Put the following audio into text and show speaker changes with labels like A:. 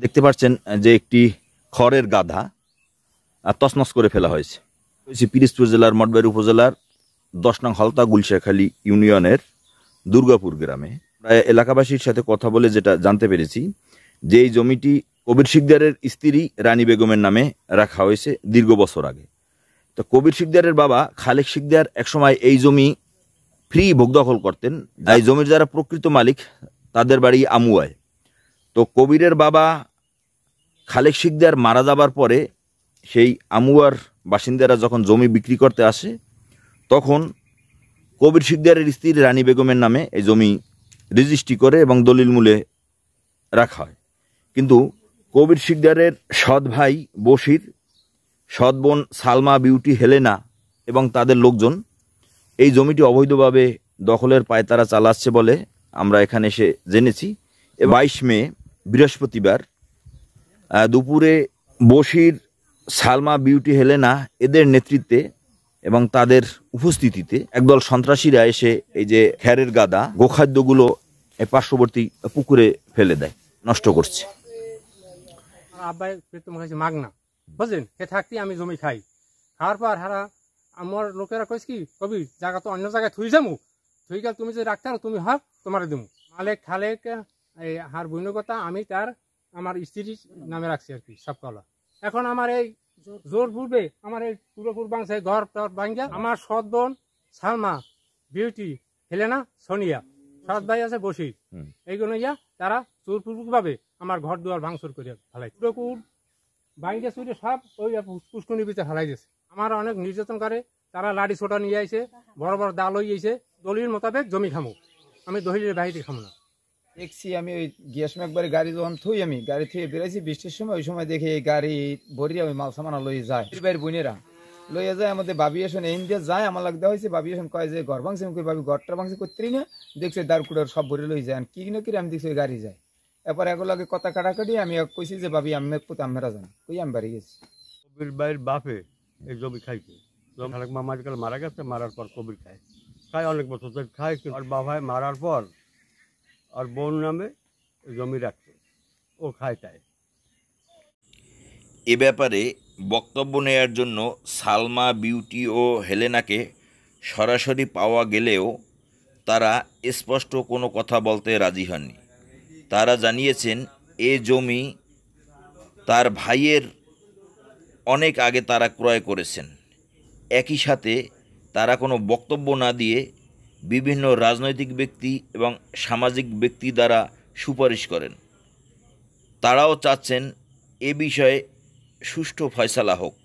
A: দেখতে পাচ্ছেন যে একটি খড়ের গাধা তছনছ করে ফেলা হয়েছে। পিরোজপুর জেলার মঠবাড়িয়া উপজেলার 10 নং হলতা গুলশাখালী ইউনিয়নের দুর্গাপুর গ্রামে। প্রায় এলাকাবাসীর সাথে কথা বলে যেটা জানতে পেরেছি যে এই জমিটি কবির শিকদারের স্ত্রী রানী বেগমের নামে রাখা হয়েছে দীর্ঘ বছর আগে। তো কবির শিকদারের বাবা খালেক শিকদার একসময় এই জমি ফ্রি ভোগ দখল করতেন। এই জমির যারা প্রকৃত মালিক তাদের বাড়ি আমুয়ায়। তো কবিরের বাবা খালেক শিকদার মারা যাবার পরে সেই আমুয়ার বাসিন্দারা যখন জমি বিক্রি করতে আসে তখন কবির শিকদারের স্ত্রী রানী বেগমের নামে এই জমি রেজিস্ট্রি করে এবং দলিল মূলে রাখা হয়। কিন্তু কবির শিকদারের সৎ ভাই বশির, সৎ বোন সালমা বিউটি হেলেনা এবং তাদের লোকজন এই জমিটি অবৈধভাবে দখলের পায়তারা চালাচ্ছে বলে আমরা এখানে এসে জেনেছি। 22 মে বৃহস্পতিবার দুপুরে বশির, সালমা বিউটি হেলেনা এদের নেতৃত্বে এবং তাদের উপস্থিতিতে একদল সন্ত্রাসীরা এসে এই যে খেরের গাদা গোখাদ্যগুলো পার্শ্ববর্তী পুকুরে ফেলে দেয়, নষ্ট করছে।
B: আব্বাই মাগনা বুঝলেন, সে থাকতে আমি জমি খাই। খাওয়ার পর হারা আমার লোকেরা কইস কি কবি জায়গা তো অন্য জায়গায় থুই যাবো, থুই গেল তুমি যদি রাখতে তুমি হাফ তোমার দেবো। মালেক খালেক এই হার বৈনকতা আমি তার আমার স্ত্রীর নামে রাখছি আর কি সব কলা। এখন আমার এই জোর পূর্বে আমার এই পুরোপুর বাংশে ঘর টর ভাঙ্গা আমার সৎ বোন সালমা বিউটি হেলেনা সোনিয়া, সৎ ভাই আছে বশির, এইগুলো ইয়া তারা জোরপূর্বক ভাবে আমার ঘর দুয়ার ভাঙচুর করে ফেলাই। পুরোপুর ভাঙ্গে চুরে সব ওই পুষ্কনি বিচে ফেলাই দিয়েছে। আমার অনেক নির্যাতন করে, তারা লাঠি ছোটা নিয়ে আইছে, বড় বড় দাল হয়ে আইছে। দলিল মোতাবেক জমি খামো, আমি দলিলের বাহিরে খামো না।
C: দেখছি আমি ওই গিয়ার সময় একবারে গাড়ি যখন থুই আমি গাড়ি থুয়ে বেড়াইছি বৃষ্টির সময়, ওই সময় দেখি এই গাড়ি ভরিয়া ওই মাল সামানা লই যায়, বাইরের বোনেরা লইয়া যায়। আমাদের বাবি এসন এই দিয়ে যায়, আমার লাগতে হয়েছে বাবি এসন কয় যে ঘর ভাঙছে, আমি কই বাবি ঘরটা ভাঙছে করতেই না, দেখছে দাঁড়কুড়ার সব ভরে লই যায়। কি না কিরে আমি দেখছি ওই গাড়ি যায়। এরপর এগুলো আগে কথা কাটাকাটি আমি কইছি যে বাবি আমি আমরা জানি কই আমি বাড়ি গেছি।
D: কবির ভাইয়ের বাপে এই জমি খাইছে, খালেক মামা আজকাল মারা গেছে, মারার পর কবির খায় অনেক বছর ধরে খায়। আর বাবাই মারার পর আর বোন নামে জমি রাখছে, ও খায় তাই।
A: এ ব্যাপারে বক্তব্য নেয়ার জন্য সালমা বিউটি ও হেলেনাকে সরাসরি পাওয়া গেলেও তারা স্পষ্ট কোনো কথা বলতে রাজি হননি। তারা জানিয়েছেন এ জমি তার ভাইয়ের অনেক আগে তারা ক্রয় করেছেন। একই সাথে তারা কোনো বক্তব্য না দিয়ে বিভিন্ন রাজনৈতিক ব্যক্তি এবং সামাজিক ব্যক্তি দ্বারা সুপারিশ করেন। তারাও চাচ্ছেন এ বিষয়ে সুষ্ঠু ফয়সালা হোক।